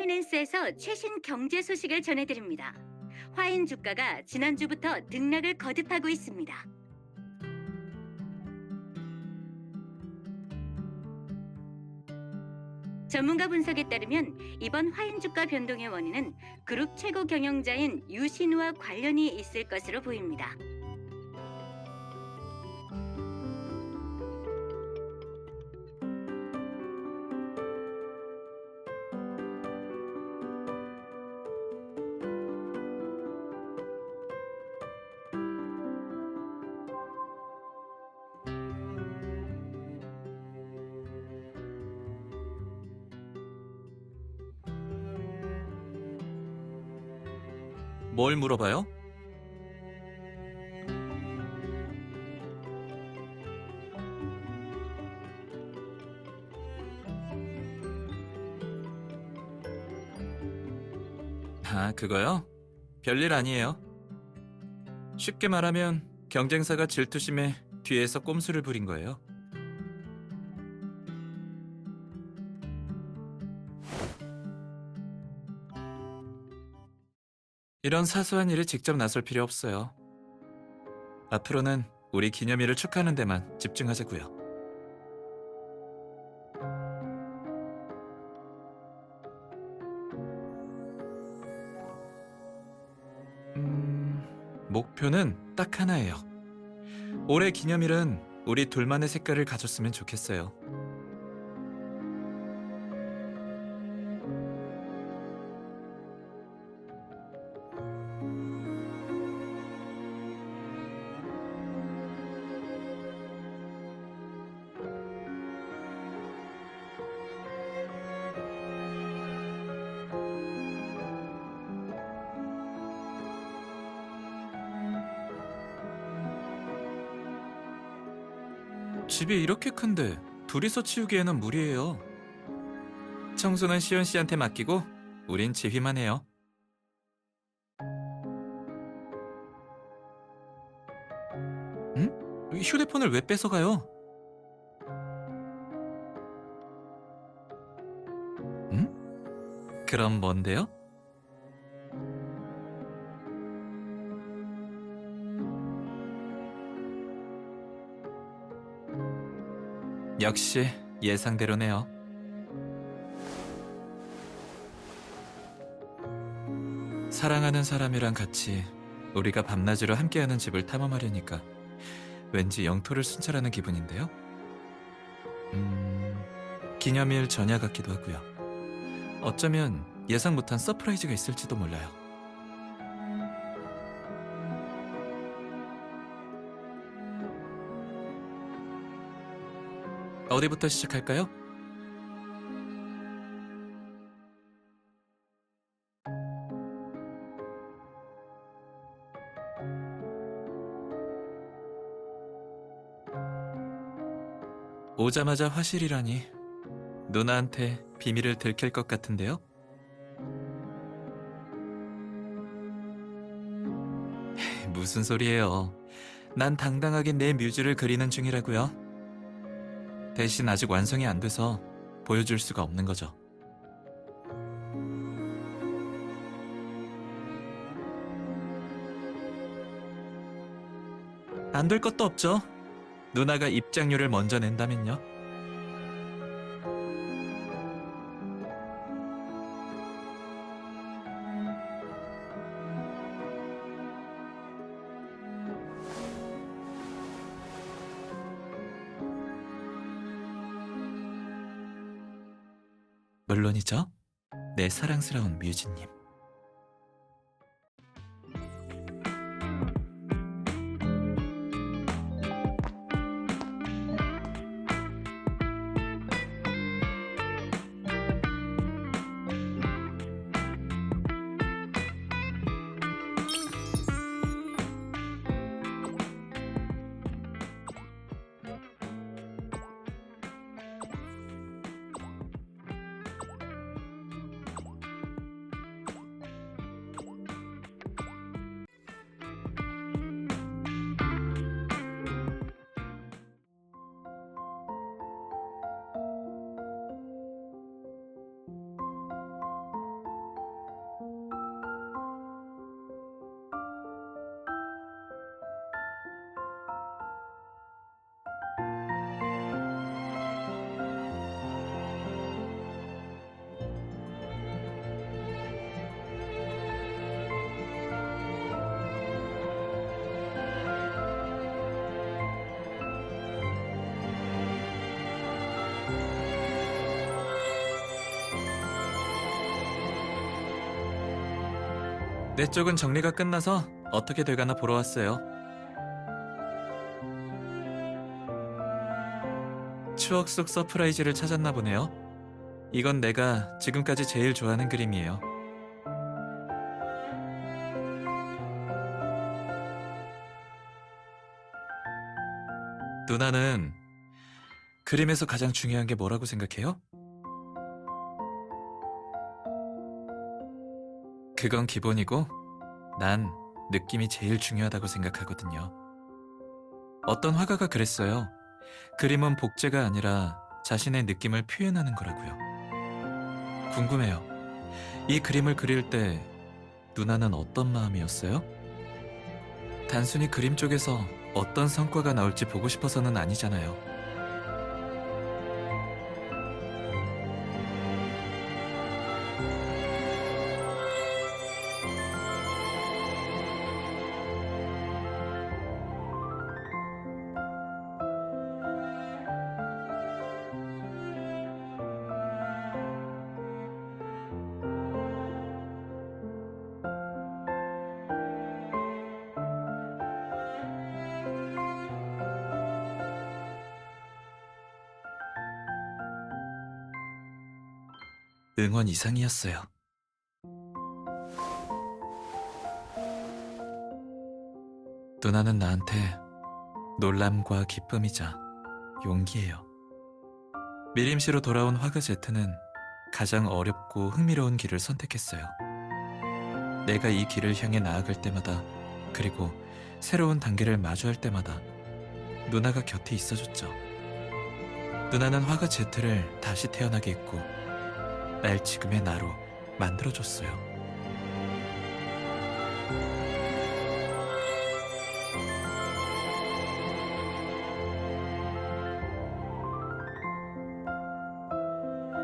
파이낸스에서 최신 경제 소식을 전해드립니다. 화인 주가가 지난주부터 등락을 거듭하고 있습니다. 전문가 분석에 따르면 이번 화인 주가 변동의 원인은 그룹 최고 경영자인 유신우와 관련이 있을 것으로 보입니다. 뭘 물어봐요? 아, 그거요? 별일 아니에요. 쉽게 말하면 경쟁사가 질투심에 뒤에서 꼼수를 부린 거예요. 이런 사소한 일에 직접 나설 필요 없어요. 앞으로는 우리 기념일을 축하하는 데만 집중하자고요. 목표는 딱 하나예요. 올해 기념일은 우리 둘만의 색깔을 가졌으면 좋겠어요. 집이 이렇게 큰데 둘이서 치우기에는 무리예요. 청소는 시연 씨한테 맡기고 우린 지휘만 해요. 응? 휴대폰을 왜 뺏어가요? 응? 그럼 뭔데요? 역시 예상대로네요. 사랑하는 사람이랑 같이 우리가 밤낮으로 함께하는 집을 탐험하려니까 왠지 영토를 순찰하는 기분인데요. 기념일 전야 같기도 하고요. 어쩌면 예상 못한 서프라이즈가 있을지도 몰라요. 어디부터 시작할까요? 오자마자 화실이라니 누나한테 비밀을 들킬 것 같은데요? 무슨 소리예요. 난 당당하게 내 뮤즈를 그리는 중이라고요. 대신 아직 완성이 안 돼서 보여줄 수가 없는 거죠. 안 될 것도 없죠. 누나가 입장료를 먼저 낸다면요. 물론이죠. 내 사랑스러운 뮤즈님. 내 쪽은 정리가 끝나서 어떻게 돼가나 보러 왔어요. 추억 속 서프라이즈를 찾았나 보네요. 이건 내가 지금까지 제일 좋아하는 그림이에요. 누나는 그림에서 가장 중요한 게 뭐라고 생각해요? 그건 기본이고, 난 느낌이 제일 중요하다고 생각하거든요. 어떤 화가가 그랬어요. 그림은 복제가 아니라 자신의 느낌을 표현하는 거라고요. 궁금해요. 이 그림을 그릴 때 누나는 어떤 마음이었어요? 단순히 그림 쪽에서 어떤 성과가 나올지 보고 싶어서는 아니잖아요. 응원 이상이었어요. 누나는 나한테 놀람과 기쁨이자 용기예요. 미림시로 돌아온 화가 제트는 가장 어렵고 흥미로운 길을 선택했어요. 내가 이 길을 향해 나아갈 때마다, 그리고 새로운 단계를 마주할 때마다 누나가 곁에 있어줬죠. 누나는 화가 제트를 다시 태어나게 했고 날 지금의 나로 만들어줬어요.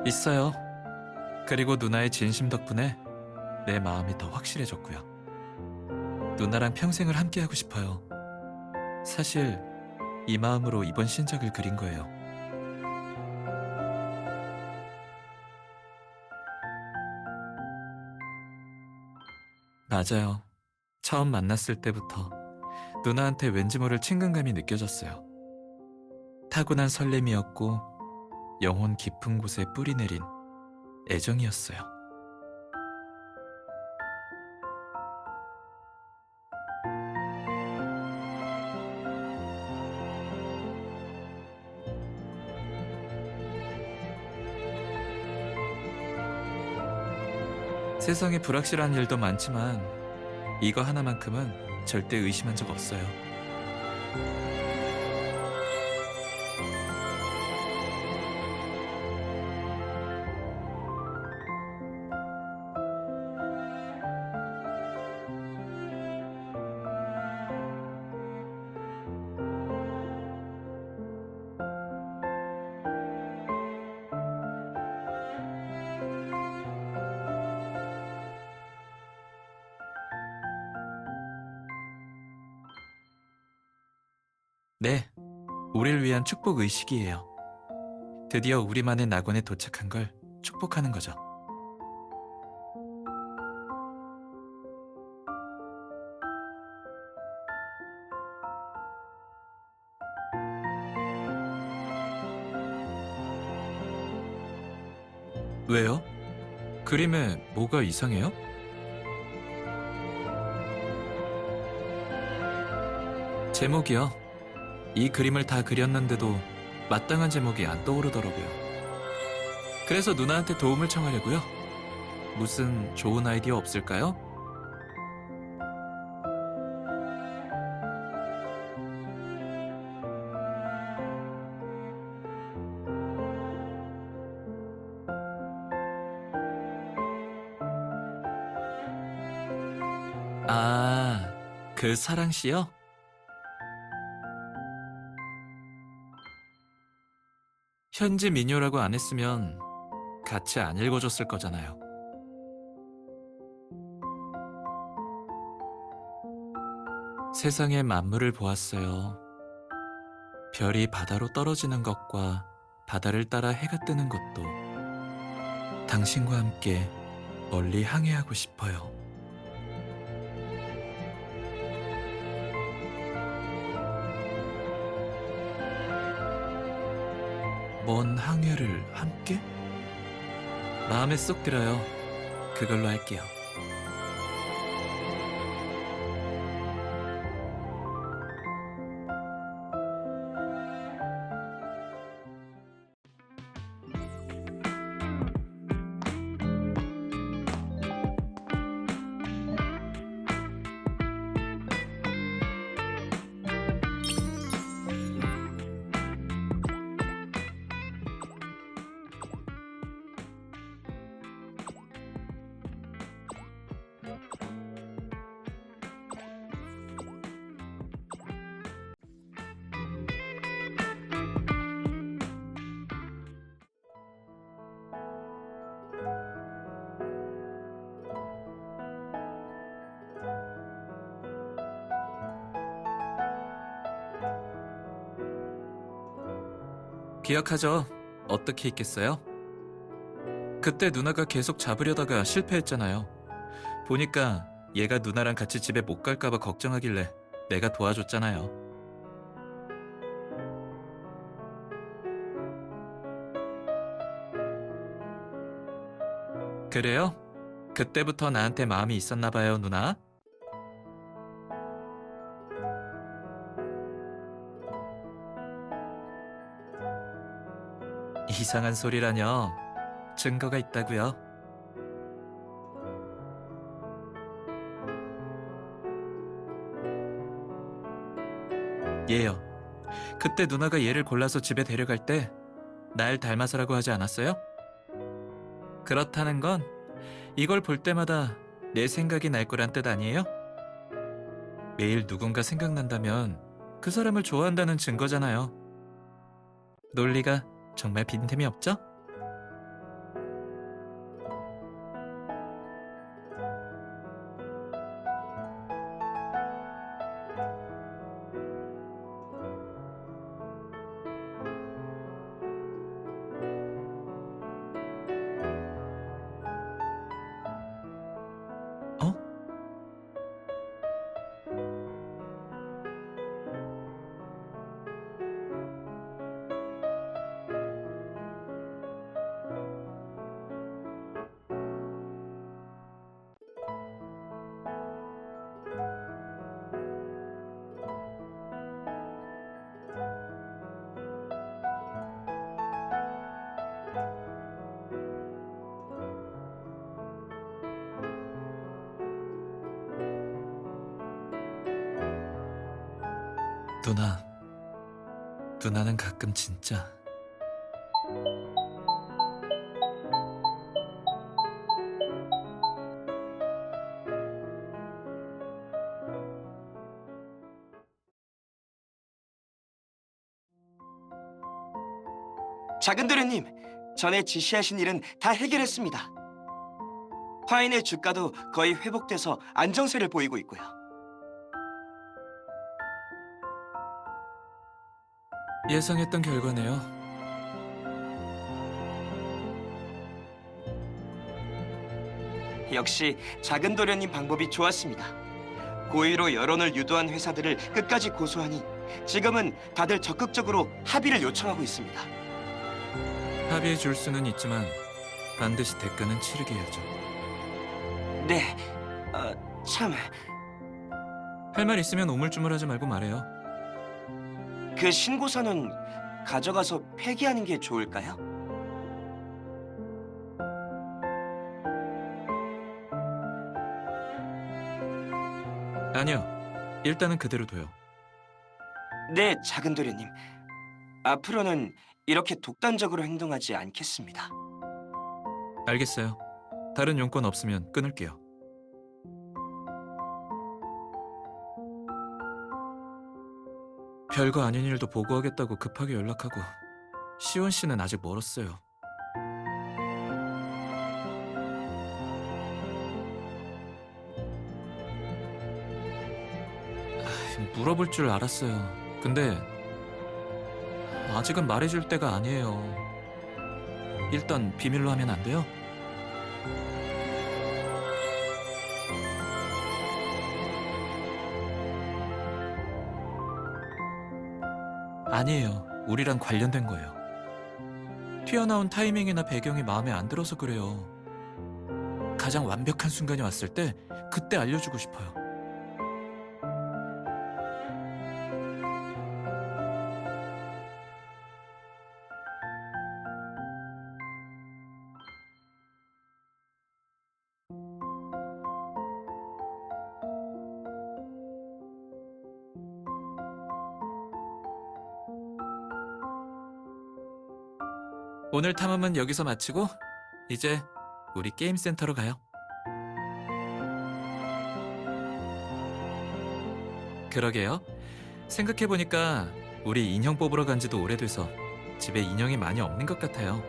있어요. 그리고 누나의 진심 덕분에 내 마음이 더 확실해졌고요. 누나랑 평생을 함께하고 싶어요. 사실 이 마음으로 이번 신작을 그린 거예요. 맞아요. 처음 만났을 때부터 누나한테 왠지 모를 친근감이 느껴졌어요. 타고난 설렘이었고 영혼 깊은 곳에 뿌리 내린 애정이었어요. 세상에 불확실한 일도 많지만 이거 하나만큼은 절대 의심한 적 없어요. 네, 우릴 위한 축복 의식이에요. 드디어 우리만의 낙원에 도착한 걸 축복하는 거죠. 왜요? 그림에 뭐가 이상해요? 제목이요. 이 그림을 다 그렸는데도 마땅한 제목이 안 떠오르더라고요. 그래서 누나한테 도움을 청하려고요. 무슨 좋은 아이디어 없을까요? 아, 그 사랑씨요? 현지 미녀라고 안 했으면 같이 안 읽어줬을 거잖아요. 세상의 만물을 보았어요. 별이 바다로 떨어지는 것과 바다를 따라 해가 뜨는 것도 당신과 함께 멀리 항해하고 싶어요. 먼 항해를 함께? 마음에 쏙 들어요. 그걸로 할게요. 기억하죠? 어떻게 있겠어요? 그때 누나가 계속 잡으려다가 실패했잖아요. 보니까 얘가 누나랑 같이 집에 못 갈까봐 걱정하길래 내가 도와줬잖아요. 그래요? 그때부터 나한테 마음이 있었나 봐요, 누나? 이상한 소리라뇨. 증거가 있다고요. 얘요. 그때 누나가 얘를 골라서 집에 데려갈 때 날 닮아서라고 하지 않았어요? 그렇다는 건 이걸 볼 때마다 내 생각이 날 거란 뜻 아니에요? 매일 누군가 생각난다면 그 사람을 좋아한다는 증거잖아요. 논리가 정말 빈틈이 없죠? 어? 누나는 가끔 진짜 작은 도련님, 전에 지시하신 일은 다 해결했습니다. 화인의 주가도 거의 회복돼서 안정세를 보이고 있고요. 예상했던 결과네요. 역시 작은 도련님 방법이 좋았습니다. 고의로 여론을 유도한 회사들을 끝까지 고소하니 지금은 다들 적극적으로 합의를 요청하고 있습니다. 합의해 줄 수는 있지만 반드시 대가는 치르게 해야죠. 네, 참, 할 말 있으면 우물쭈물하지 말고 말해요. 그 신고서는 가져가서 폐기하는 게 좋을까요? 아니요. 일단은 그대로 둬요. 네, 작은 도련님. 앞으로는 이렇게 독단적으로 행동하지 않겠습니다. 알겠어요. 다른 용건 없으면 끊을게요. 별거 아닌 일도 보고하겠다고 급하게 연락하고 시원 씨는 아직 멀었어요. 물어볼 줄 알았어요. 근데 아직은 말해줄 때가 아니에요. 일단 비밀로 하면 안 돼요? 아니에요. 우리랑 관련된 거예요. 튀어나온 타이밍이나 배경이 마음에 안 들어서 그래요. 가장 완벽한 순간이 왔을 때 그때 알려주고 싶어요. 오늘 탐험은 여기서 마치고 이제 우리 게임 센터로 가요. 그러게요. 생각해보니까 우리 인형 뽑으러 간 지도 오래돼서 집에 인형이 많이 없는 것 같아요.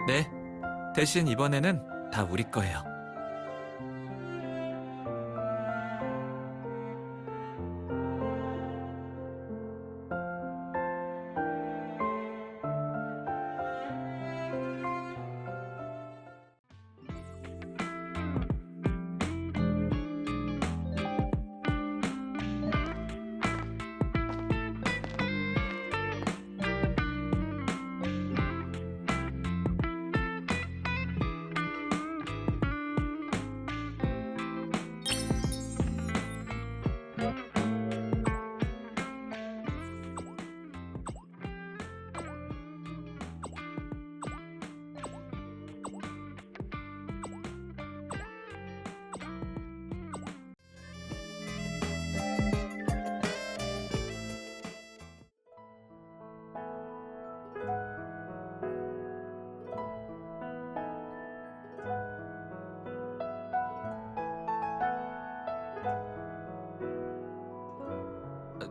네, 대신 이번에는 다 우리 거예요.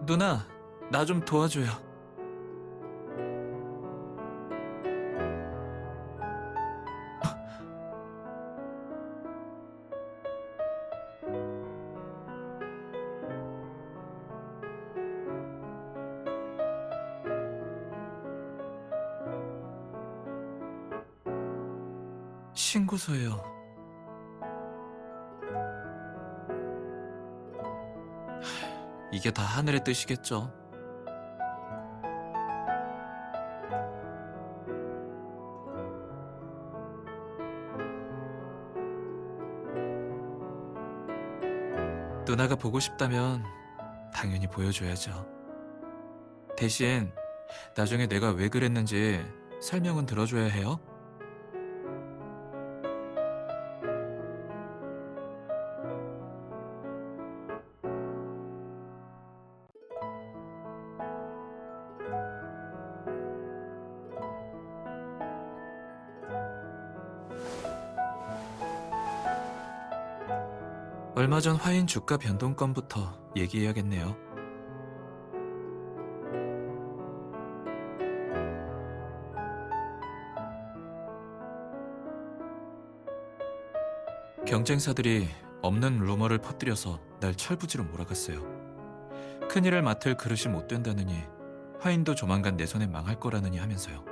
누나, 나 좀 도와줘요. 신고서예요. 이게 다 하늘의 뜻이겠죠. 누나가 보고 싶다면 당연히 보여줘야죠. 대신 나중에 내가 왜 그랬는지 설명은 들어줘야 해요. 얼마 전 화인 주가 변동 건부터 얘기해야겠네요. 경쟁사들이 없는 루머를 퍼뜨려서 날 철부지로 몰아갔어요. 큰일을 맡을 그릇이 못 된다느니 화인도 조만간 내 손에 망할 거라느니 하면서요.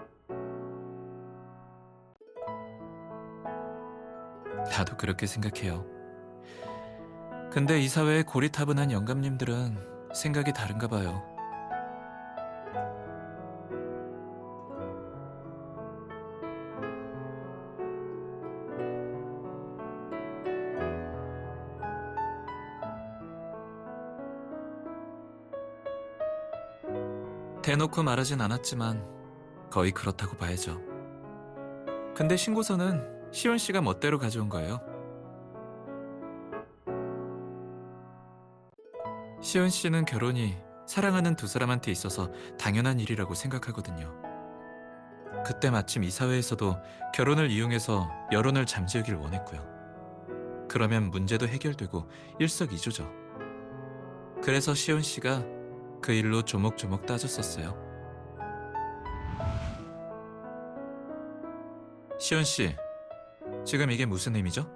나도 그렇게 생각해요. 근데 이 사회의 고리타분한 영감님들은 생각이 다른가 봐요. 대놓고 말하진 않았지만 거의 그렇다고 봐야죠. 근데 신고서는 시온 씨가 멋대로 가져온 거예요. 시온 씨는 결혼이 사랑하는 두 사람한테 있어서 당연한 일이라고 생각하거든요. 그때 마침 이 사회에서도 결혼을 이용해서 여론을 잠재우길 원했고요. 그러면 문제도 해결되고 일석이조죠. 그래서 시온 씨가 그 일로 조목조목 따졌었어요. 시온 씨, 지금 이게 무슨 의미죠?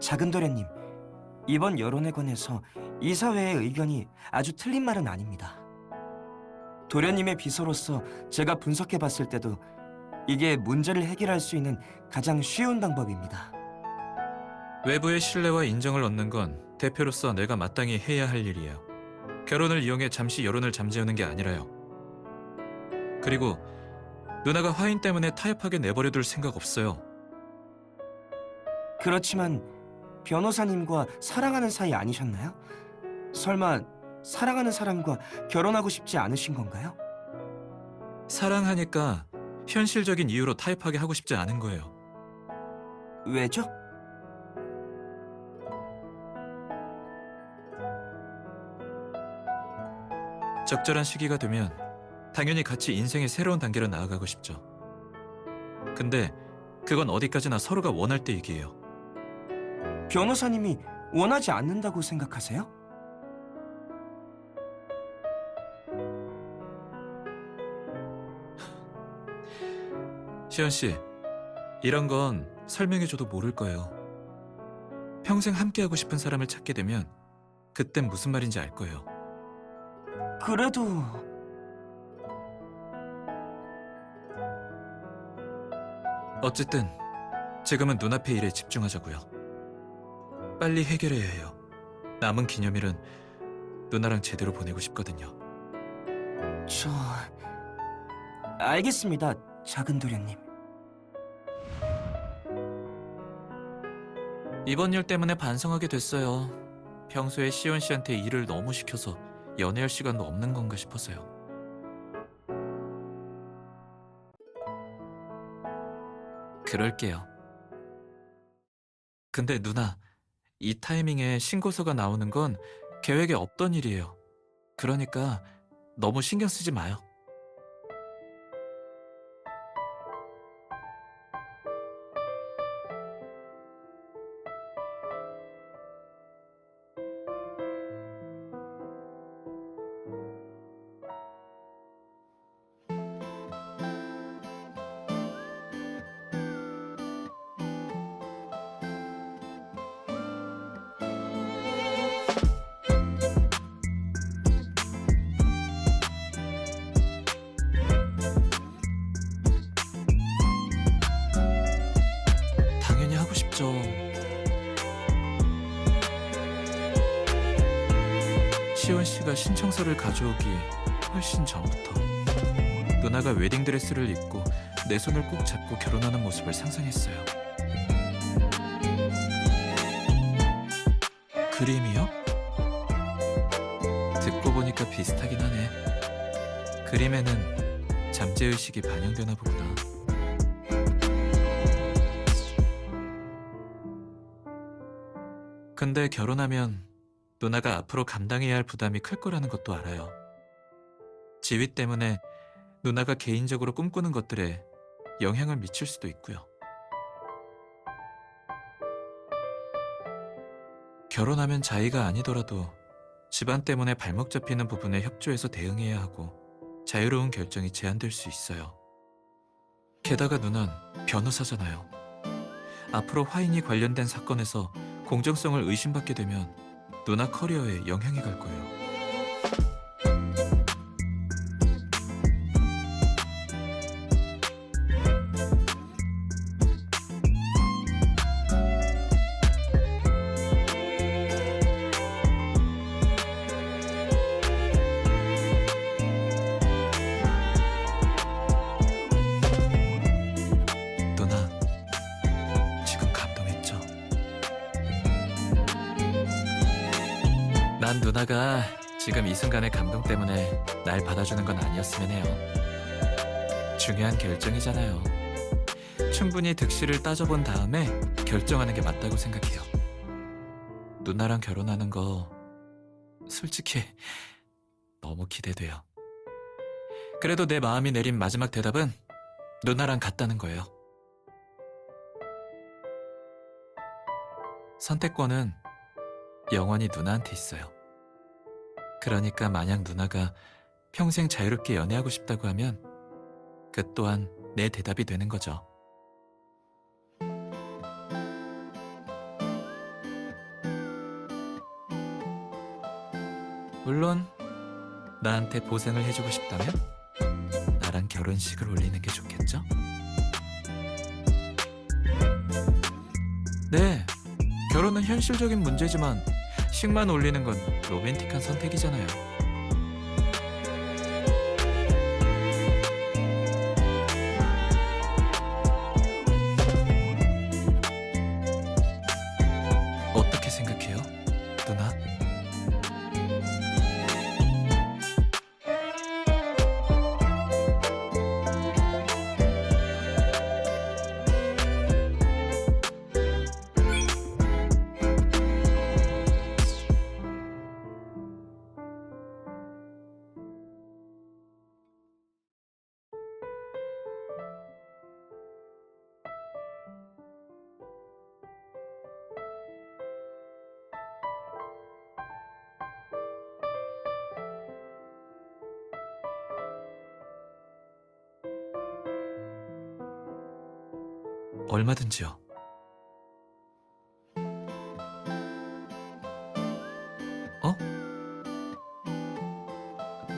작은 도련님, 이번 여론에 관해서 이 사회의 의견이 아주 틀린 말은 아닙니다. 도련님의 비서로서 제가 분석해 봤을 때도 이게 문제를 해결할 수 있는 가장 쉬운 방법입니다. 외부의 신뢰와 인정을 얻는 건 대표로서 내가 마땅히 해야 할 일이에요. 결혼을 이용해 잠시 여론을 잠재우는 게 아니라요. 그리고 누나가 화인 때문에 타협하게 내버려둘 생각 없어요. 그렇지만 변호사님과 사랑하는 사이 아니셨나요? 설마 사랑하는 사람과 결혼하고 싶지 않으신 건가요? 사랑하니까 현실적인 이유로 타협하게 하고 싶지 않은 거예요. 왜죠? 적절한 시기가 되면 당연히 같이 인생의 새로운 단계로 나아가고 싶죠. 근데 그건 어디까지나 서로가 원할 때 얘기예요. 변호사님이 원하지 않는다고 생각하세요? 시연 씨, 이런 건 설명해줘도 모를 거예요. 평생 함께하고 싶은 사람을 찾게 되면 그땐 무슨 말인지 알 거예요. 그래도 어쨌든 지금은 눈앞의 일에 집중하자고요. 빨리 해결해야 해요. 남은 기념일은 누나랑 제대로 보내고 싶거든요. 저... 알겠습니다, 작은 도련님. 이번 일 때문에 반성하게 됐어요. 평소에 시온 씨한테 일을 너무 시켜서 연애할 시간도 없는 건가 싶어서요. 그럴게요. 근데 누나, 이 타이밍에 신고서가 나오는 건 계획에 없던 일이에요. 그러니까 너무 신경 쓰지 마요. 당연히 하고 싶죠. 시온 씨가 신청서를 가져오기 훨씬 전부터 누나가 웨딩드레스를 입고 내 손을 꼭 잡고 결혼하는 모습을 상상했어요. 그림이요? 듣고 보니까 비슷하긴 하네. 그림에는 잠재의식이 반영되나 보구나. 근데 결혼하면 누나가 앞으로 감당해야 할 부담이 클 거라는 것도 알아요. 지위 때문에 누나가 개인적으로 꿈꾸는 것들에 영향을 미칠 수도 있고요. 결혼하면 자의가 아니더라도 집안 때문에 발목 잡히는 부분에 협조해서 대응해야 하고 자유로운 결정이 제한될 수 있어요. 게다가 누난 변호사잖아요. 앞으로 화인이 관련된 사건에서 공정성을 의심받게 되면 누나 커리어에 영향이 갈 거예요. 누나, 지금 감동했죠? 난 누나가 지금 이 순간의 감동 때문에 날 받아주는 건 아니었으면 해요. 중요한 결정이잖아요. 충분히 득실을 따져본 다음에 결정하는 게 맞다고 생각해요. 누나랑 결혼하는 거 솔직히 너무 기대돼요. 그래도 내 마음이 내린 마지막 대답은 누나랑 같다는 거예요. 선택권은 영원히 누나한테 있어요. 그러니까 만약 누나가 평생 자유롭게 연애하고 싶다고 하면 그 또한 내 대답이 되는 거죠. 물론 나한테 보상을 해주고 싶다면 나랑 결혼식을 올리는 게 좋겠죠? 네, 결혼은 현실적인 문제지만 식만 올리는 건 로맨틱한 선택이잖아요. 어떻게 생각해요, 누나? 얼마든지요. 어?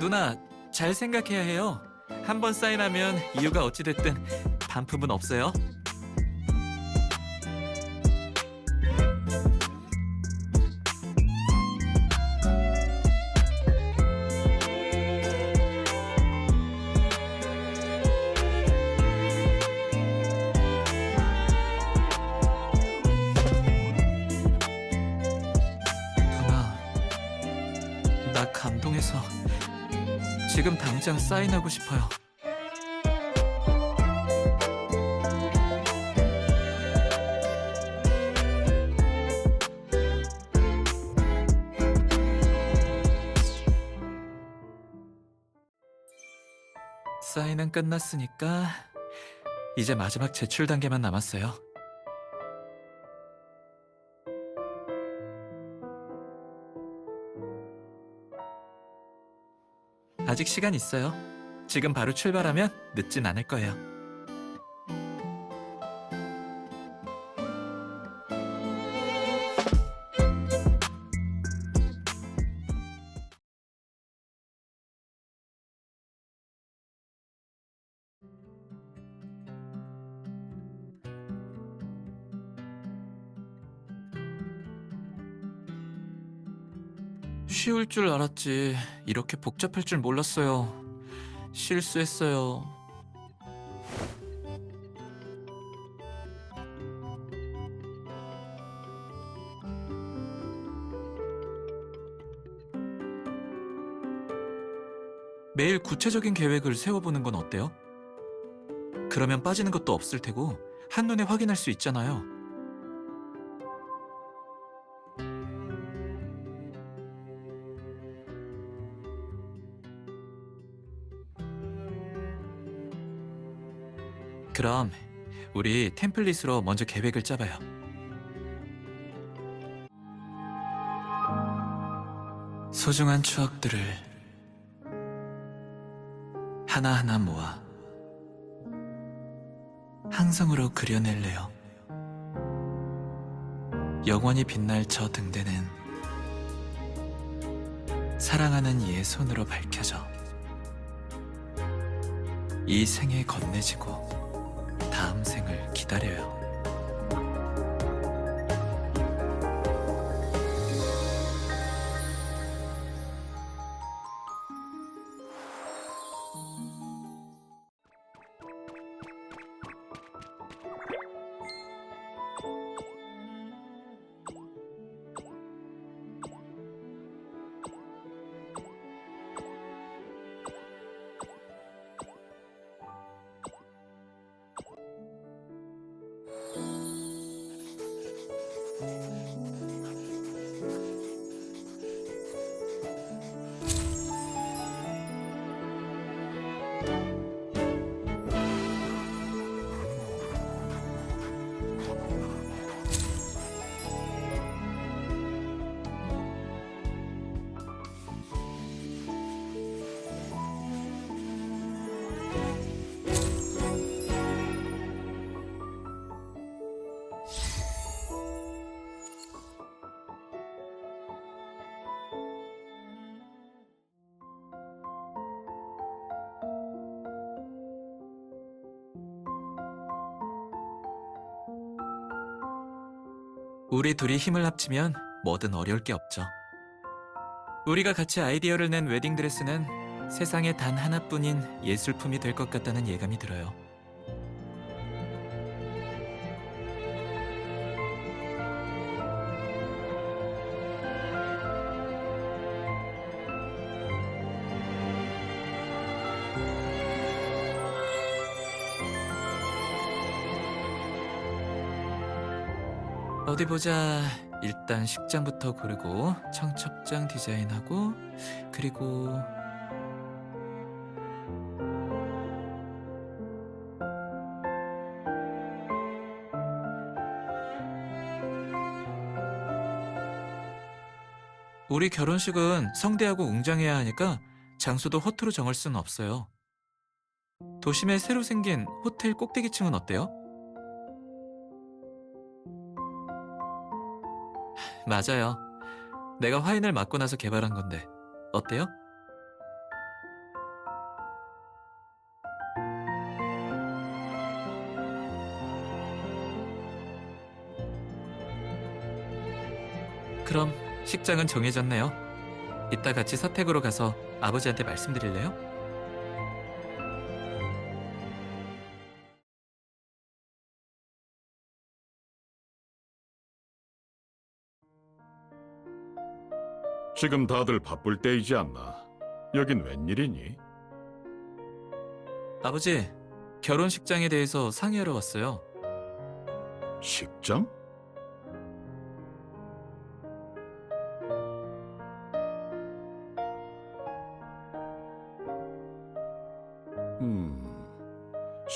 누나, 잘 생각해야 해요. 한 번 사인하면 이유가 어찌됐든 반품은 없어요. 누나, 나 감동해서 지금 당장 사인하고 싶어요. 사인은 끝났으니까 이제 마지막 제출 단계만 남았어요. 아직 시간 있어요. 지금 바로 출발하면 늦진 않을 거예요. 쉬울 줄 알았지. 이렇게 복잡할 줄 몰랐어요. 실수했어요. 매일 구체적인 계획을 세워보는 건 어때요? 그러면 빠지는 것도 없을 테고 한눈에 확인할 수 있잖아요. 그럼 우리 템플릿으로 먼저 계획을 짜봐요. 소중한 추억들을 하나하나 모아 항성으로 그려낼래요. 영원히 빛날 저 등대는 사랑하는 이의 손으로 밝혀져 이 생에 건네지고 다음 생을 기다려요. 우리 둘이 힘을 합치면 뭐든 어려울 게 없죠. 우리가 같이 아이디어를 낸 웨딩드레스는 세상에 단 하나뿐인 예술품이 될 것 같다는 예감이 들어요. 어디 보자. 일단 식장부터 고르고 청첩장 디자인하고 그리고 우리 결혼식은 성대하고 웅장해야 하니까 장소도 허투루 정할 수는 없어요. 도심에 새로 생긴 호텔 꼭대기층은 어때요? 맞아요. 내가 화인을 맡고 나서 개발한 건데 어때요? 그럼 식장은 정해졌네요. 이따 같이 서택으로 가서 아버지한테 말씀드릴래요? 지금 다들 바쁠 때이지 않나? 여긴 웬일이니? 아버지, 결혼식장에 대해서 상의하러 왔어요. 식장?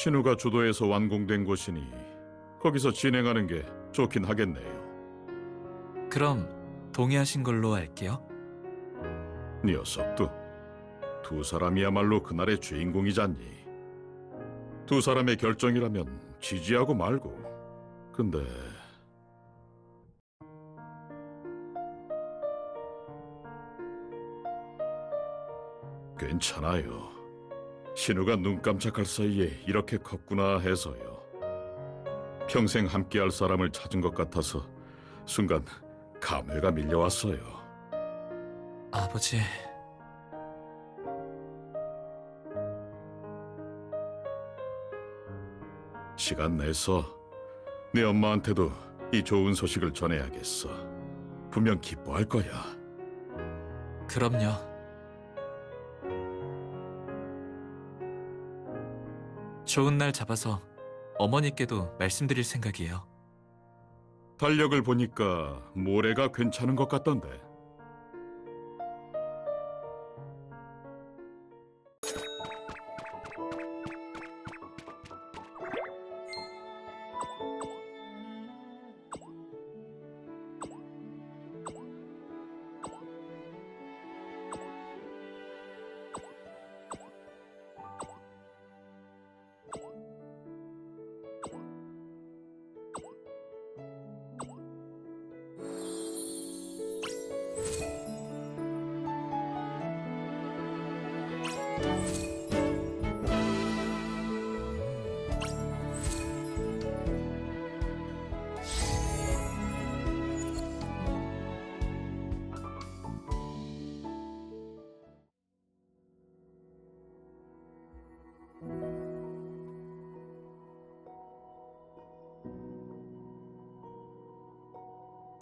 신우가 주도해서 완공된 곳이니 거기서 진행하는 게 좋긴 하겠네요. 그럼 동의하신 걸로 알게요. 녀석도 두 사람이야말로 그날의 주인공이잖니. 두 사람의 결정이라면 지지하고 말고. 근데 괜찮아요. 신우가 눈 깜짝할 사이에 이렇게 컸구나 해서요. 평생 함께할 사람을 찾은 것 같아서 순간 감회가 밀려왔어요. 아버지, 시간 내서 내 엄마한테도 이 좋은 소식을 전해야겠어. 분명 기뻐할 거야. 그럼요. 좋은 날 잡아서 어머니께도 말씀드릴 생각이에요. 달력을 보니까 모레가 괜찮은 것 같던데.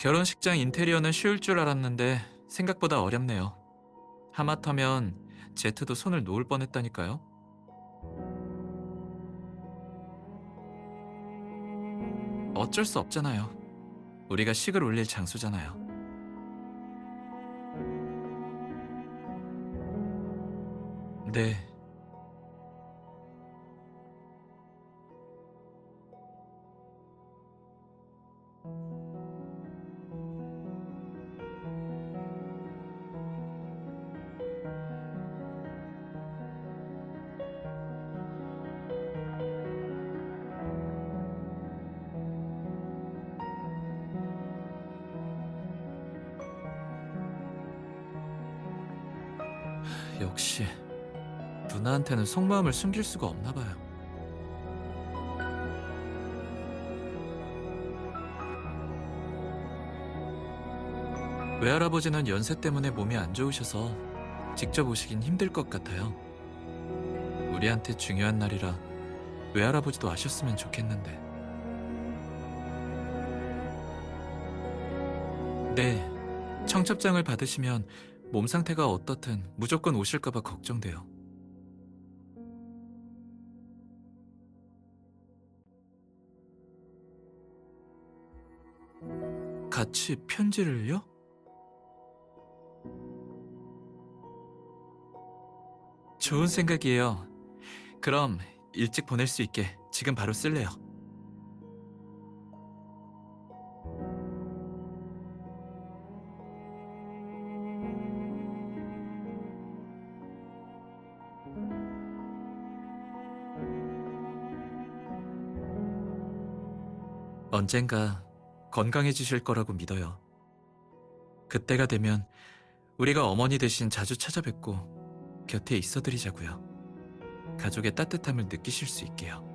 결혼식장 인테리어는 쉬울 줄 알았는데 생각보다 어렵네요. 하마터면 제트도 손을 놓을 뻔했다니까요. 어쩔 수 없잖아요. 우리가 식을 올릴 장소잖아요. 네. 역시 누나한테는 속마음을 숨길 수가 없나 봐요. 외할아버지는 연세 때문에 몸이 안 좋으셔서 직접 오시긴 힘들 것 같아요. 우리한테 중요한 날이라 외할아버지도 아셨으면 좋겠는데. 네, 청첩장을 받으시면 몸 상태가 어떻든 무조건 오실까봐 걱정돼요. 같이 편지를요? 좋은 생각이에요. 그럼 일찍 보낼 수 있게 지금 바로 쓸래요. 언젠가 건강해지실 거라고 믿어요. 그때가 되면 우리가 어머니 대신 자주 찾아뵙고 곁에 있어드리자고요. 가족의 따뜻함을 느끼실 수 있게요.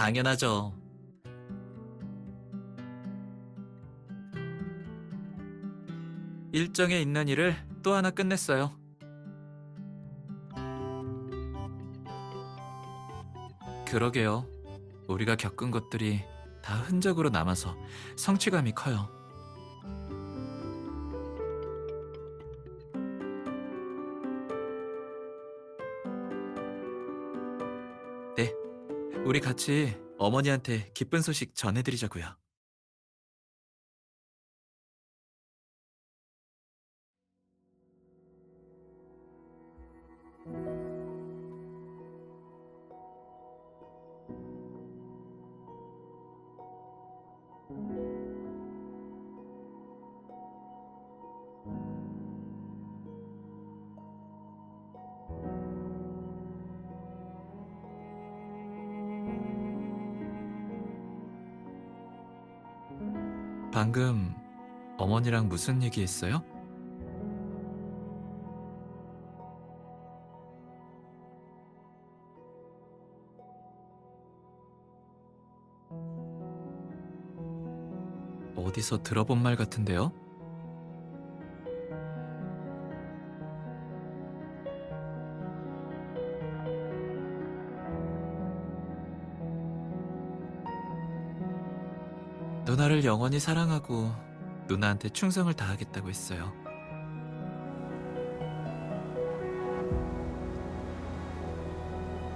당연하죠. 일정에 있는 일을 또 하나 끝냈어요. 그러게요. 우리가 겪은 것들이 다 흔적으로 남아서 성취감이 커요. 네, 우리 같이 어머니한테 기쁜 소식 전해드리자고요. 방금 어머니랑 무슨 얘기했어요? 어디서 들어본 말 같은데요? 누나를 영원히 사랑하고 누나한테 충성을 다하겠다고 했어요.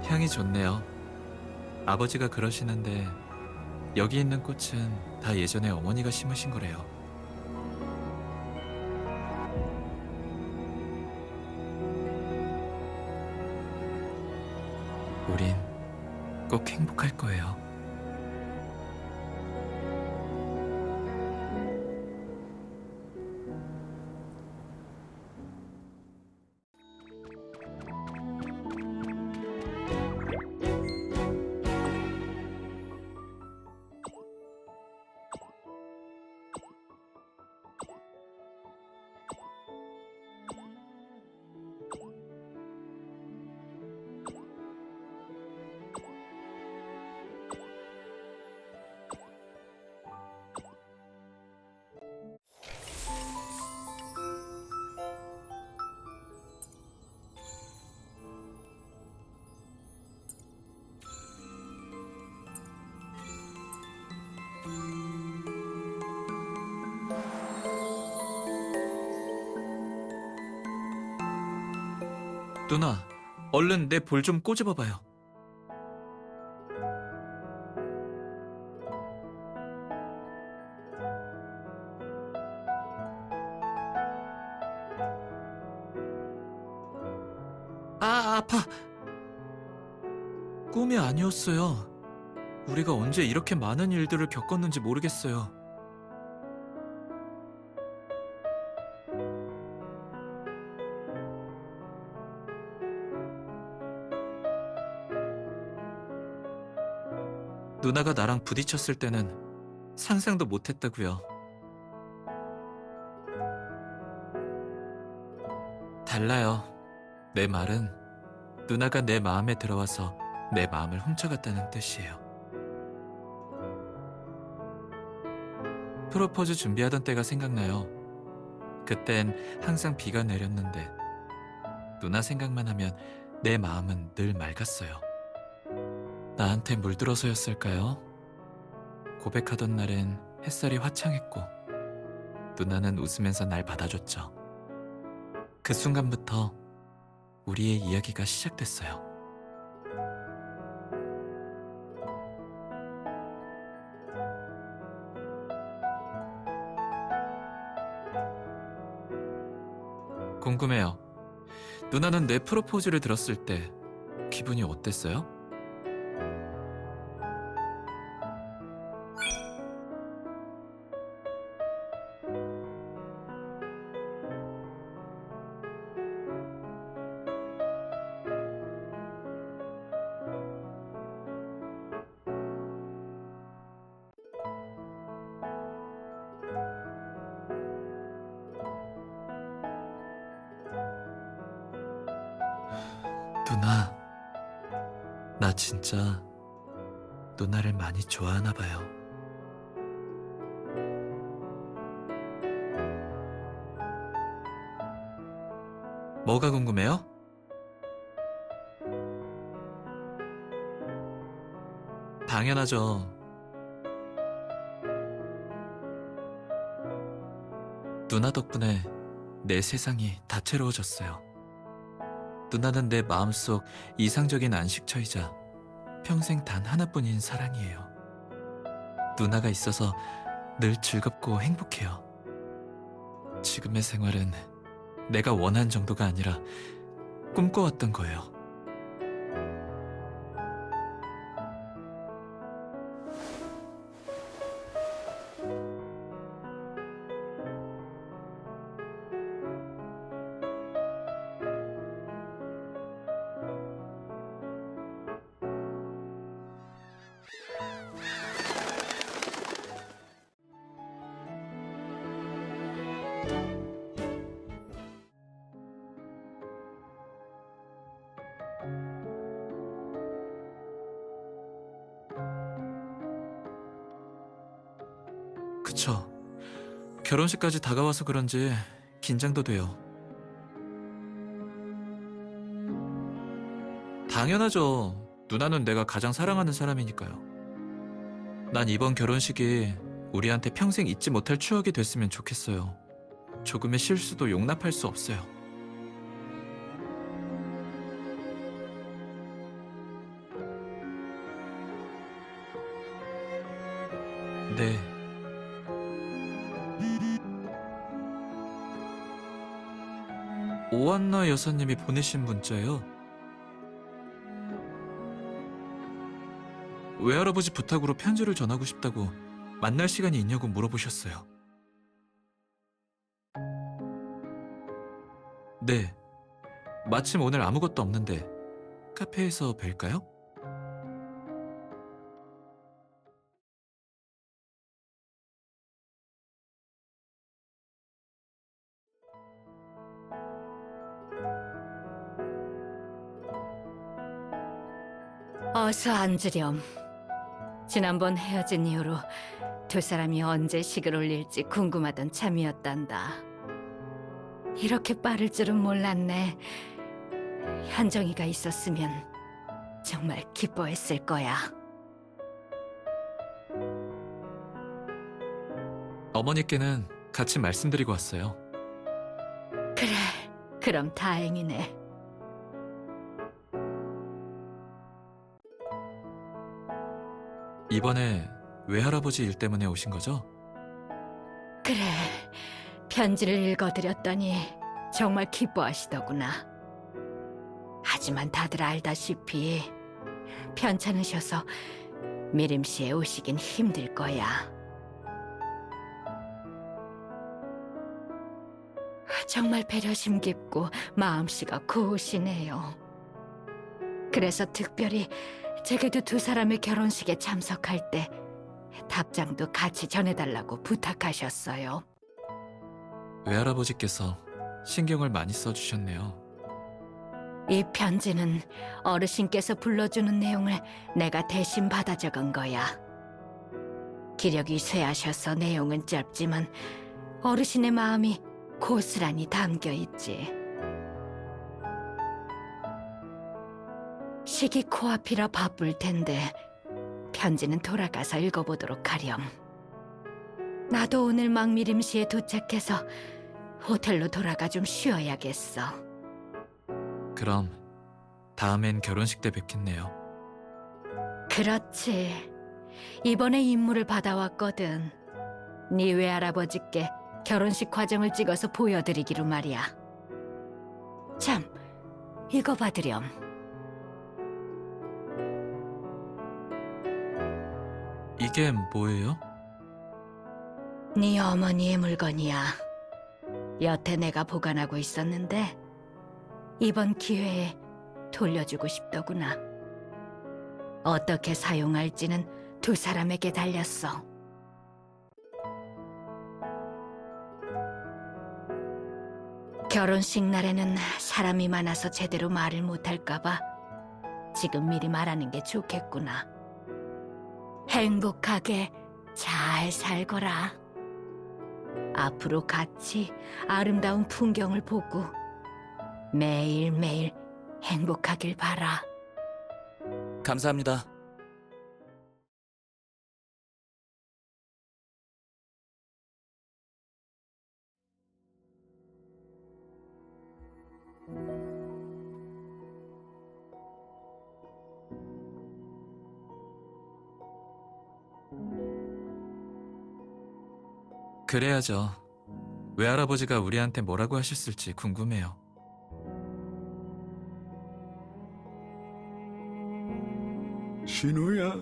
향이 좋네요. 아버지가 그러시는데 여기 있는 꽃은 다 예전에 어머니가 심으신 거래요. 우린 꼭 행복할 거예요. 누나, 얼른 내 볼 좀 꼬집어봐요. 아, 아파. 꿈이 아니었어요. 우리가 언제 이렇게 많은 일들을 겪었는지 모르겠어요. 누나가 나랑 부딪혔을 때는 상상도 못했다고요. 달라요. 내 말은 누나가 내 마음에 들어와서 내 마음을 훔쳐갔다는 뜻이에요. 프로포즈 준비하던 때가 생각나요. 그땐 항상 비가 내렸는데 누나 생각만 하면 내 마음은 늘 맑았어요. 나한테 물들어서였을까요? 고백하던 날엔 햇살이 화창했고 누나는 웃으면서 날 받아줬죠. 그 순간부터 우리의 이야기가 시작됐어요. 궁금해요. 누나는 내 프로포즈를 들었을 때 기분이 어땠어요? 누나, 나 진짜 누나를 많이 좋아하나 봐요. 뭐가 궁금해요? 당연하죠. 누나 덕분에 내 세상이 다채로워졌어요. 누나는 내 마음속 이상적인 안식처이자 평생 단 하나뿐인 사랑이에요. 누나가 있어서 늘 즐겁고 행복해요. 지금의 생활은 내가 원한 정도가 아니라 꿈꿔왔던 거예요. 그쵸. 결혼식까지 다가와서 그런지 긴장도 돼요. 당연하죠. 누나는 내가 가장 사랑하는 사람이니까요. 난 이번 결혼식이 우리한테 평생 잊지 못할 추억이 됐으면 좋겠어요. 조금의 실수도 용납할 수 없어요. 네. 오한나 여사님이 보내신 문자예요. 외할아버지 부탁으로 편지를 전하고 싶다고 만날 시간이 있냐고 물어보셨어요. 네. 마침 오늘 아무것도 없는데 카페에서 뵐까요? 어서 앉으렴. 지난번 헤어진 이후로 두 사람이 언제 식을 올릴지 궁금하던 참이었단다. 이렇게 빠를 줄은 몰랐네. 현정이가 있었으면 정말 기뻐했을 거야. 어머니께는 같이 말씀드리고 왔어요. 그래, 그럼 다행이네. 이번에 외할아버지 일 때문에 오신 거죠? 그래, 편지를 읽어드렸더니 정말 기뻐하시더구나. 하지만 다들 알다시피 편찮으셔서 미림 씨에 오시긴 힘들 거야. 정말 배려심 깊고 마음씨가 고우시네요. 그래서 특별히 제게도 두 사람의 결혼식에 참석할 때 답장도 같이 전해달라고 부탁하셨어요. 외할아버지께서 신경을 많이 써주셨네요. 이 편지는 어르신께서 불러주는 내용을 내가 대신 받아 적은 거야. 기력이 쇠하셔서 내용은 짧지만 어르신의 마음이 고스란히 담겨 있지. 시기 코앞이라 바쁠 텐데 편지는 돌아가서 읽어보도록 하렴. 나도 오늘 막미림시에 도착해서 호텔로 돌아가 좀 쉬어야겠어. 그럼 다음엔 결혼식 때 뵙겠네요. 그렇지. 이번에 임무를 받아왔거든. 네 외할아버지께 결혼식 과정을 찍어서 보여드리기로 말이야. 참, 읽어봐드렴. 이게 뭐예요? 네 어머니의 물건이야. 여태 내가 보관하고 있었는데 이번 기회에 돌려주고 싶더구나. 어떻게 사용할지는 두 사람에게 달렸어. 결혼식 날에는 사람이 많아서 제대로 말을 못할까봐 지금 미리 말하는 게 좋겠구나. 행복하게 잘 살거라. 앞으로 같이 아름다운 풍경을 보고 매일매일 행복하길 바라. 감사합니다. 그래야죠. 외할아버지가 우리한테 뭐라고 하셨을지 궁금해요. 신우야,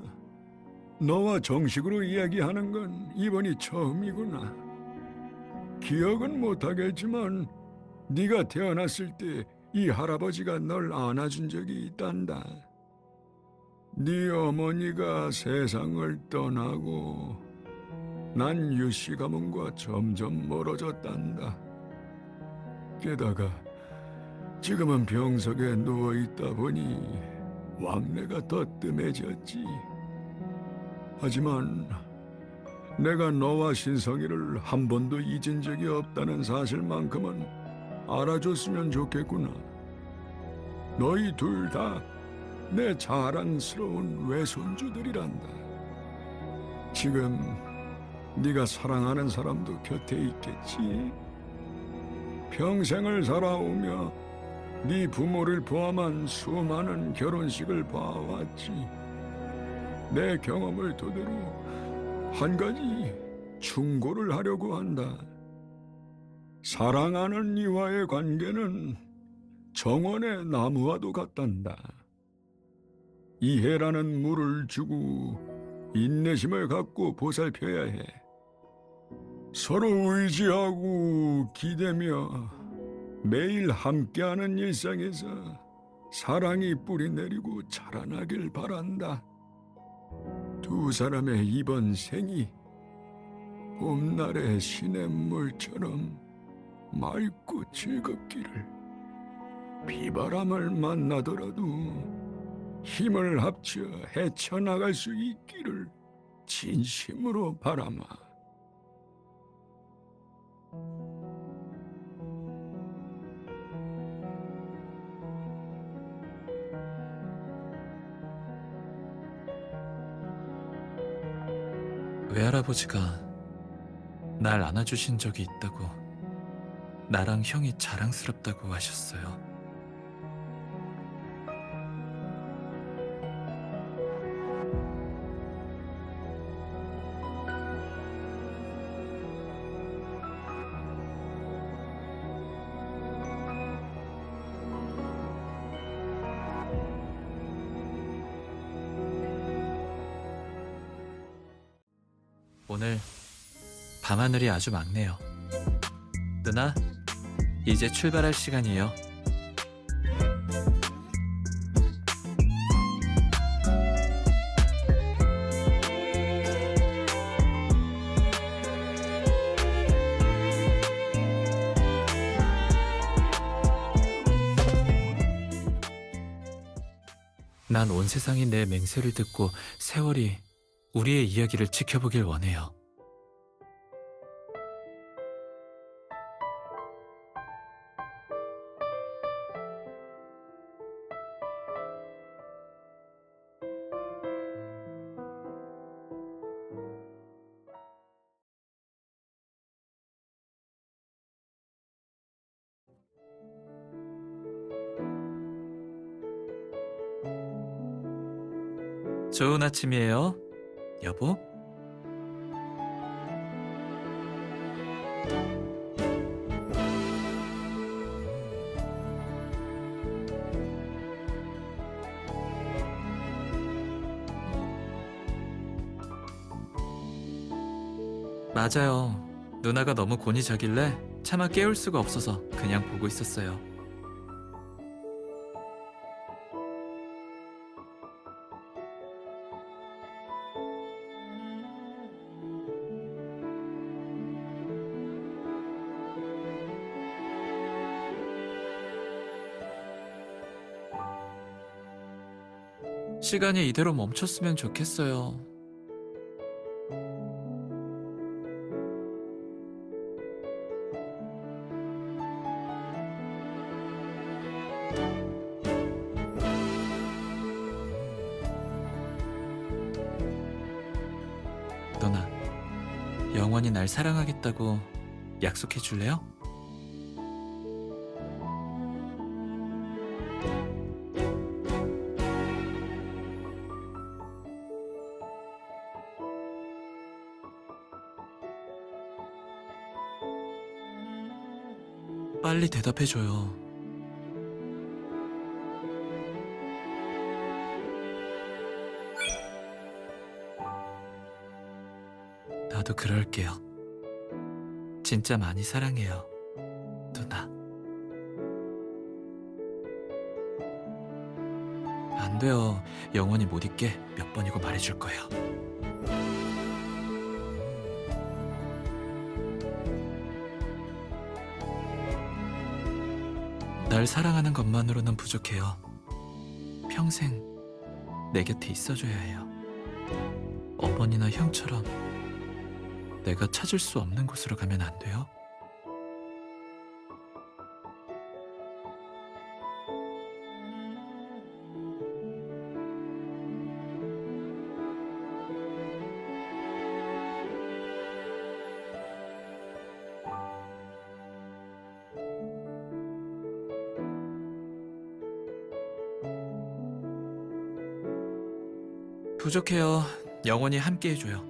너와 정식으로 이야기하는 건 이번이 처음이구나. 기억은 못하겠지만 네가 태어났을 때 이 할아버지가 널 안아준 적이 있단다. 네 어머니가 세상을 떠나고 난 유씨 가문과 점점 멀어졌단다. 게다가 지금은 병석에 누워있다 보니 왕래가 더 뜸해졌지. 하지만 내가 너와 신성이를 한 번도 잊은 적이 없다는 사실만큼은 알아줬으면 좋겠구나. 너희 둘 다 내 자랑스러운 외손주들이란다. 지금 네가 사랑하는 사람도 곁에 있겠지. 평생을 살아오며 네 부모를 포함한 수많은 결혼식을 봐왔지. 내 경험을 토대로 한 가지 충고를 하려고 한다. 사랑하는 이와의 관계는 정원의 나무와도 같단다. 이해라는 물을 주고 인내심을 갖고 보살펴야 해. 서로 의지하고 기대며 매일 함께하는 일상에서 사랑이 뿌리내리고 자라나길 바란다. 두 사람의 이번 생이 봄날의 시냇물처럼 맑고 즐겁기를. 비바람을 만나더라도 힘을 합쳐 헤쳐나갈 수 있기를 진심으로 바라마. 외할아버지가 날 안아주신 적이 있다고, 나랑 형이 자랑스럽다고 하셨어요. 오늘 밤하늘이 아주 맑네요. 누나, 이제 출발할 시간이에요. 난 온 세상이 내 맹세를 듣고 세월이 우리의 이야기를 지켜보길 원해요. 좋은 아침이에요, 여보. 맞아요. 누나가 너무 곤히 자길래 차마 깨울 수가 없어서 그냥 보고 있었어요. 시간이 이대로 멈췄으면 좋겠어요. 누나, 영원히 날 사랑하겠다고 약속해 줄래요? 빨리 대답해줘요. 나도 그럴게요. 진짜 많이 사랑해요, 누나. 안 돼요. 영원히 못 잊게 몇 번이고 말해줄 거예요. 날 사랑하는 것만으로는 부족해요. 평생 내 곁에 있어줘야 해요. 어머니나 형처럼 내가 찾을 수 없는 곳으로 가면 안 돼요? 부족해요. 영원히 함께 해줘요.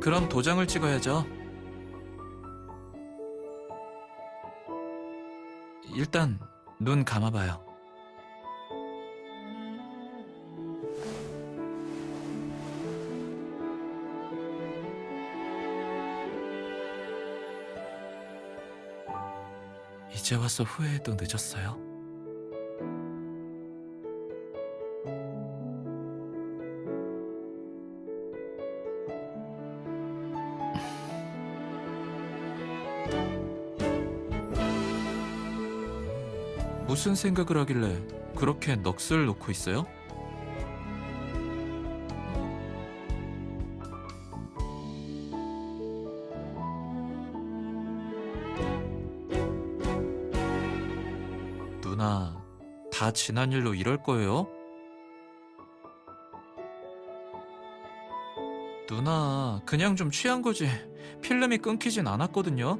그럼 도장을 찍어야죠. 일단 눈 감아봐요. 이제 와서 후회해도 늦었어요. 무슨 생각을 하길래 그렇게 넋을 놓고 있어요? 누나, 다 지난 일로 이럴 거예요? 누나, 그냥 좀 취한 거지. 필름이 끊기진 않았거든요.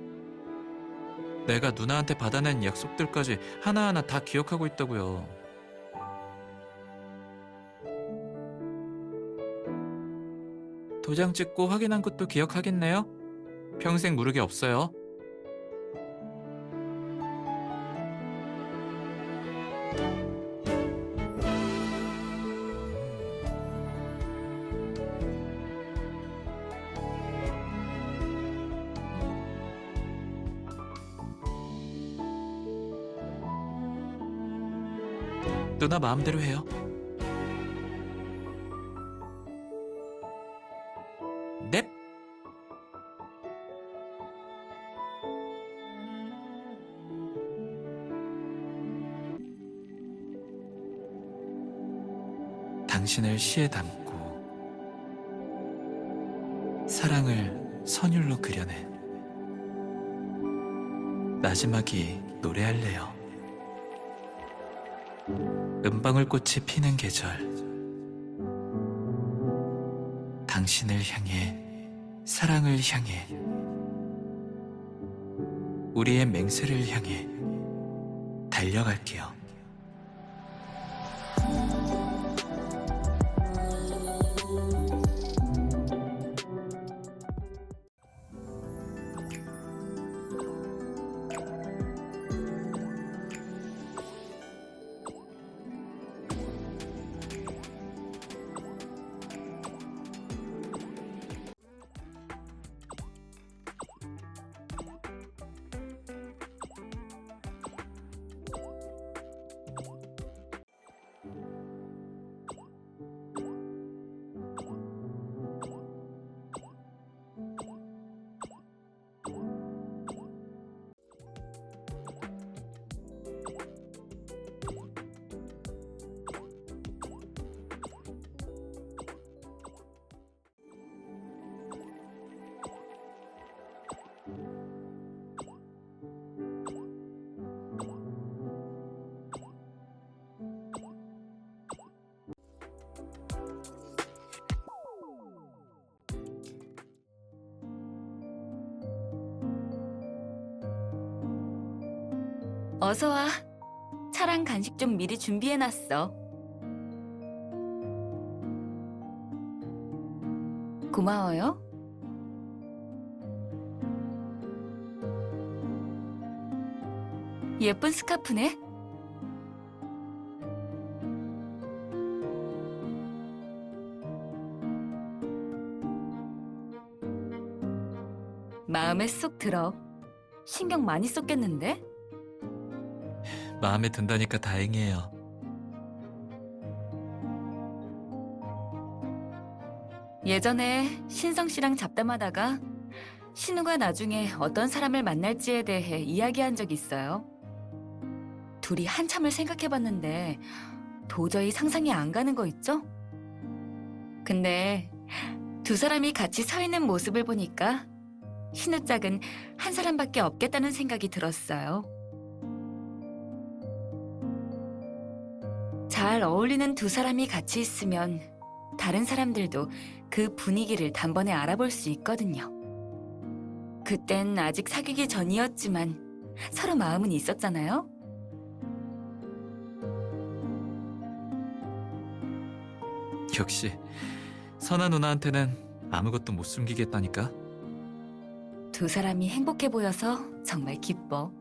내가 누나한테 받아낸 약속들까지 하나하나 다 기억하고 있다고요. 도장 찍고 확인한 것도 기억하겠네요? 평생 무르게 없어요. 누나 마음대로 해요. 넵. 당신을 시에 담고 사랑을 선율로 그려내 마지막이 노래할래요. 은방울꽃이 피는 계절, 당신을 향해, 사랑을 향해, 우리의 맹세를 향해 달려갈게요. 어서 와. 차랑 간식 좀 미리 준비해놨어. 고마워요. 예쁜 스카프네. 마음에 쏙 들어. 신경 많이 썼겠는데? 마음에 든다니까 다행이에요. 예전에 신성 씨랑 잡담하다가 신우가 나중에 어떤 사람을 만날지에 대해 이야기한 적이 있어요. 둘이 한참을 생각해봤는데 도저히 상상이 안 가는 거 있죠? 근데 두 사람이 같이 서 있는 모습을 보니까 신우 짝은 한 사람밖에 없겠다는 생각이 들었어요. 잘 어울리는 두 사람이 같이 있으면 다른 사람들도 그 분위기를 단번에 알아볼 수 있거든요. 그땐 아직 사귀기 전이었지만 서로 마음은 있었잖아요. 역시 선아 누나한테는 아무것도 못 숨기겠다니까. 두 사람이 행복해 보여서 정말 기뻐.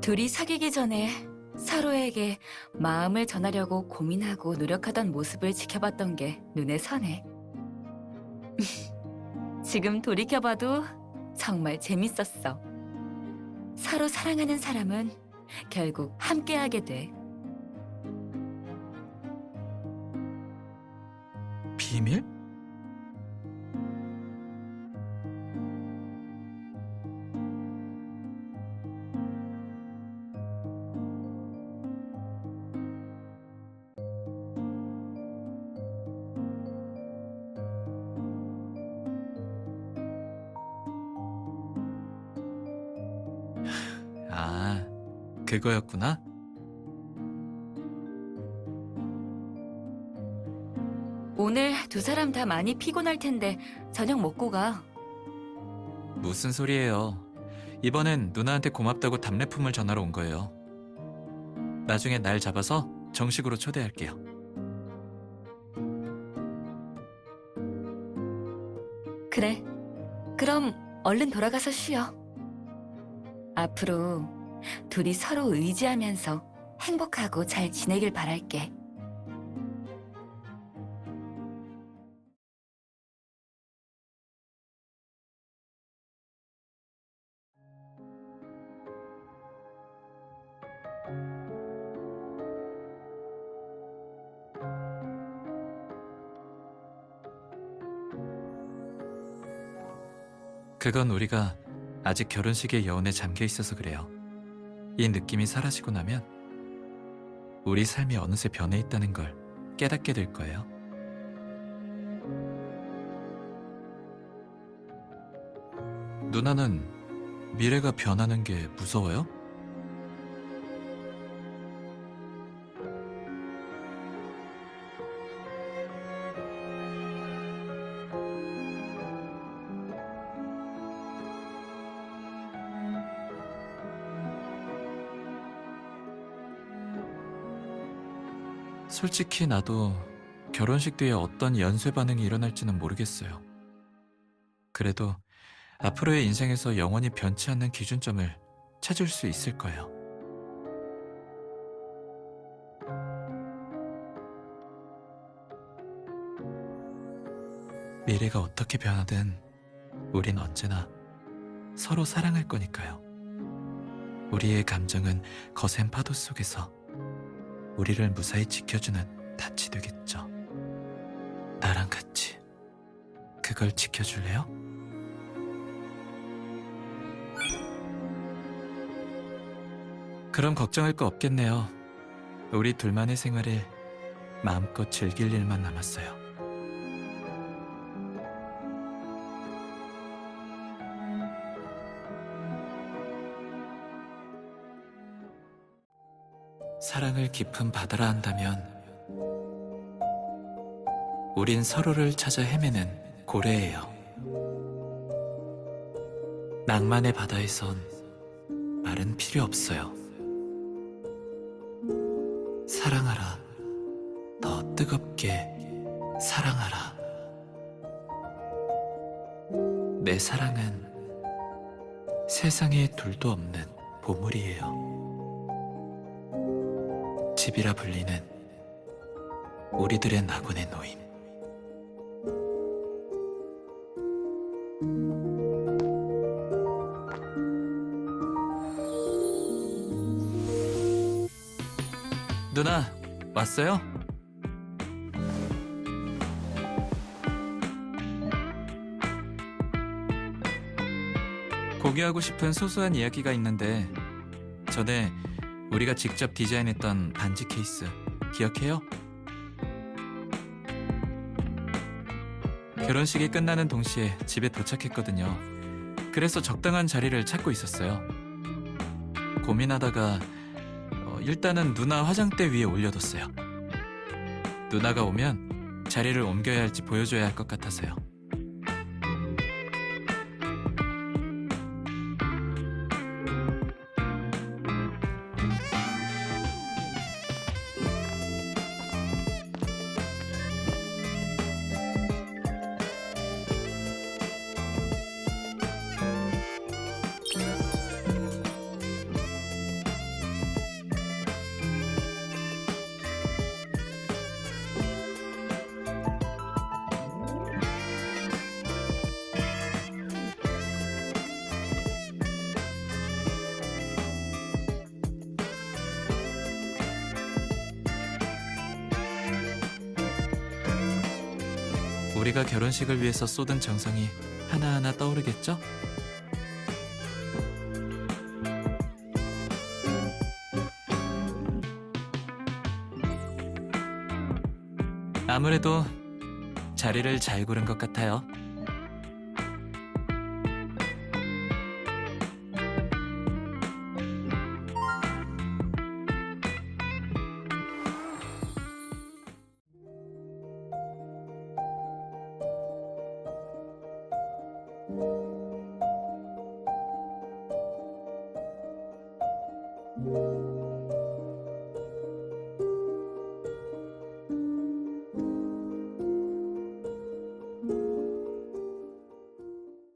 둘이 사귀기 전에 서로에게 마음을 전하려고 고민하고 노력하던 모습을 지켜봤던 게 눈에 선해. 지금 돌이켜봐도 정말 재밌었어. 서로 사랑하는 사람은 결국 함께하게 돼. 비밀? 아, 그거였구나. 오늘 두 사람 다 많이 피곤할 텐데 저녁 먹고 가. 무슨 소리예요. 이번엔 누나한테 고맙다고 답례품을 전하러 온 거예요. 나중에 날 잡아서 정식으로 초대할게요. 그래. 그럼 얼른 돌아가서 쉬어. 앞으로 둘이 서로 의지하면서 행복하고 잘 지내길 바랄게. 그건 우리가 아직 결혼식의 여운에 잠겨 있어서 그래요. 이 느낌이 사라지고 나면 우리 삶이 어느새 변해 있다는 걸 깨닫게 될 거예요. 누나는 미래가 변하는 게 무서워요? 솔직히 나도 결혼식 뒤에 어떤 연쇄 반응이 일어날지는 모르겠어요. 그래도 앞으로의 인생에서 영원히 변치 않는 기준점을 찾을 수 있을 거예요. 미래가 어떻게 변하든 우린 언제나 서로 사랑할 거니까요. 우리의 감정은 거센 파도 속에서 우리를 무사히 지켜주는 닻이 되겠죠. 나랑 같이 그걸 지켜줄래요? 그럼 걱정할 거 없겠네요. 우리 둘만의 생활을 마음껏 즐길 일만 남았어요. 사랑을 깊은 바다라 한다면 우린 서로를 찾아 헤매는 고래예요. 낭만의 바다에선 말은 필요 없어요. 사랑하라. 더 뜨겁게 사랑하라. 내 사랑은 세상에 둘도 없는 보물이에요. 집이라 불리는 우리들의 낙원의 노임. 누나, 왔어요? 공유하고 싶은 소소한 이야기가 있는데 전에 우리가 직접 디자인했던 반지 케이스 기억해요? 결혼식이 끝나는 동시에 집에 도착했거든요. 그래서 적당한 자리를 찾고 있었어요. 고민하다가 일단은 누나 화장대 위에 올려뒀어요. 누나가 오면 자리를 옮겨야 할지 보여줘야 할 것 같아서요. 우리가 결혼식을 위해서 쏟은 정성이 하나하나 떠오르겠죠? 아무래도 자리를 잘 고른 것 같아요.